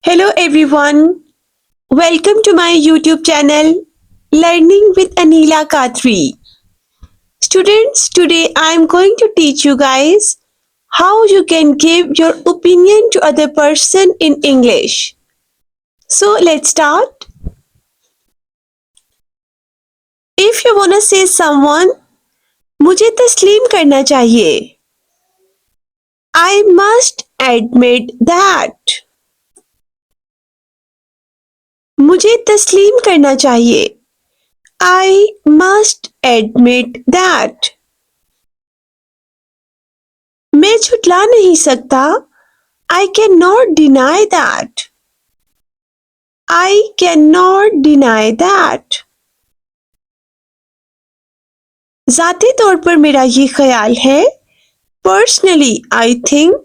Hello everyone. Welcome to my YouTube channel Learning with Anila Khatri. Students, today I am going to teach you guys how you can give your opinion to other person in English. So let's start. If you wanna say someone मुझे तस्लीम करना चाहिए I must admit that. मुझे तस्लीम करना चाहिए I must admit that. मैं झुठला नहीं सकता I cannot deny that. I cannot deny that. ज़ाती तौर पर मेरा ये ख्याल है Personally I think.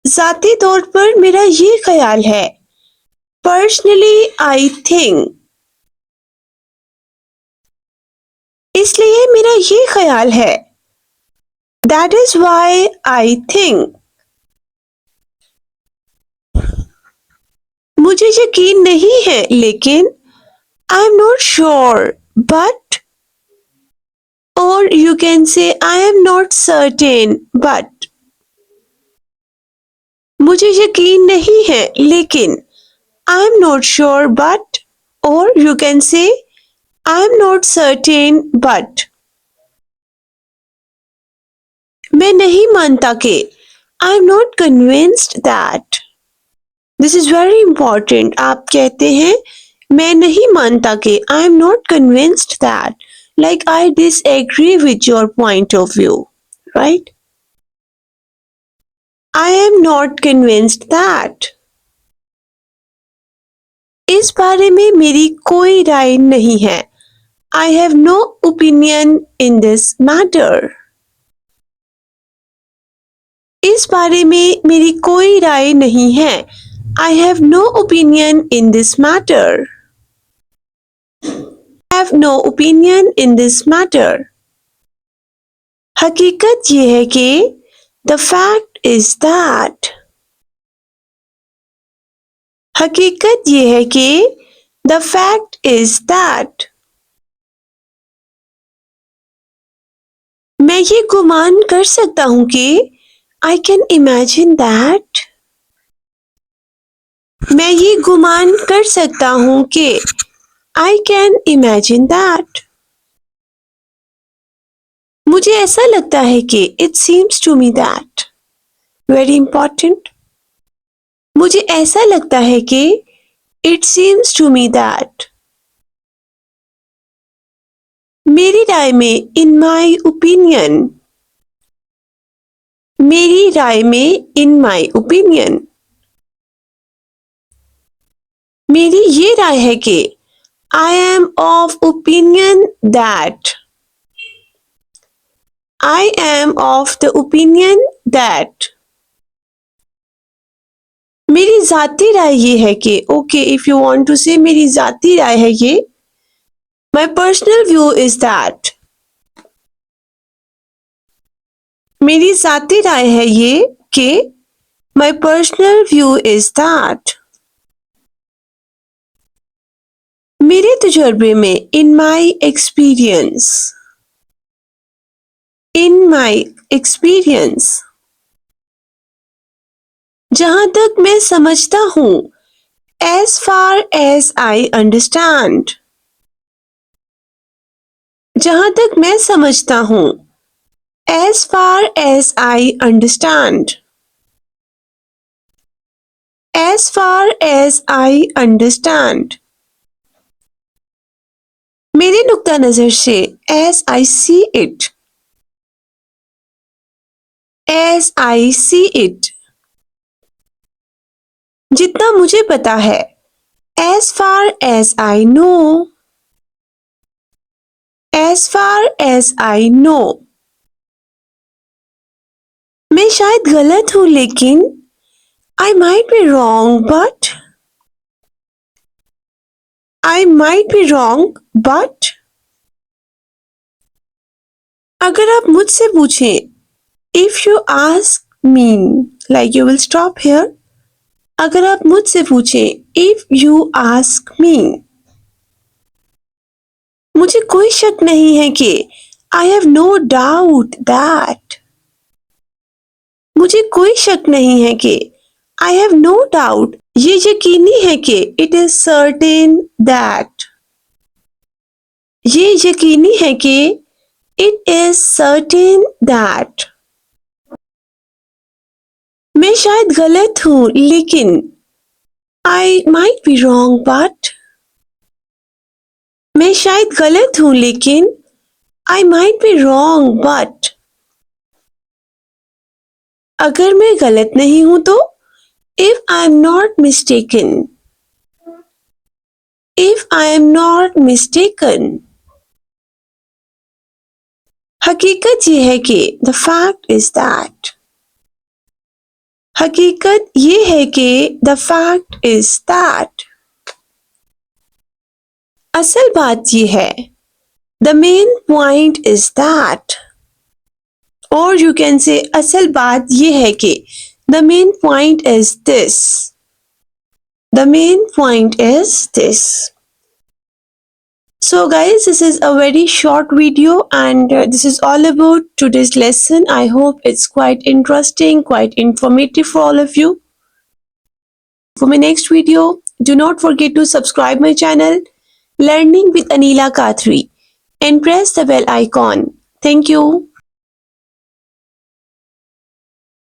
ज़ाती तौर पर मेरा ये ख्याल है Personally I think. इसलिए मेरा ये ख्याल है That is why I think. मुझे यकीन नहीं है लेकिन I am not sure but. Or you can say I am not certain but. मुझे यकीन नहीं है लेकिन I am not sure but. Or you can say I am not certain but. मैं नहीं मानता कि I am not convinced that. This is very important. आप कहते हैं मैं नहीं मानता कि I am not convinced that. Like I disagree with your point of view. Right? I am not convinced that. इस बारे में मेरी कोई राय नहीं है I have no opinion in this matter. इस बारे में मेरी कोई राय नहीं है I have no opinion in this matter. I have no opinion in this matter. हकीकत ये है कि The fact is that. हकीकत ये है कि The fact is that. मैं ये गुमान कर सकता हूँ कि I can imagine that. मैं ये गुमान कर सकता हूँ कि I can imagine that. मुझे ऐसा लगता है कि It seems to me that. Very important. मुझे ऐसा लगता है कि It seems to me that. मेरी राय में In my opinion. मेरी राय में In my opinion. मेरी ये राय है कि I am of opinion that. I am of the opinion that. मेरी ज़ाती राय ये है कि okay if you want to say मेरी ज़ाती राय है ये My personal view is that. मेरी ज़ाती राय है ये कि My personal view is that. मेरे तजुर्बे में In my experience. In my experience. जहां तक मैं समझता हूं As far as I understand. जहां तक मैं समझता हूं As far as I understand. As far as I understand. मेरे नुक्ता नजर से As I see it. As I see it. जितना मुझे पता है As far as I know. As far as I know. मैं शायद गलत हूं लेकिन I might be wrong but. I might be wrong but. अगर आप मुझसे पूछें If you ask me like you will stop here अगर आप मुझसे पूछें, इफ यू आस्क मी, मुझे कोई शक नहीं है कि I have no doubt that, मुझे कोई शक नहीं है कि आई हैव नो डाउट, ये यकीनी है कि इट इज सर्टेन दैट, ये यकीनी है कि इट इज सर्टेन दैट, मैं शायद गलत हूं लेकिन I might be wrong but, मैं शायद गलत हूं लेकिन I might be wrong but, अगर मैं गलत नहीं हूं तो if I am not mistaken, if I am not mistaken, हकीकत ये है कि द फैक्ट इज दैट, हकीकत ये है कि द फैक्ट इज दैट, असल बात ये है, the main point is that, और यू कैन से असल बात ये है कि the main point is this, the main point is this. So guys, this is a very short video and this is all about today's lesson. I hope it's quite interesting, quite informative for all of you. For my next video, do not forget to subscribe my channel Learning with Anila Kathri and press the bell icon. Thank you.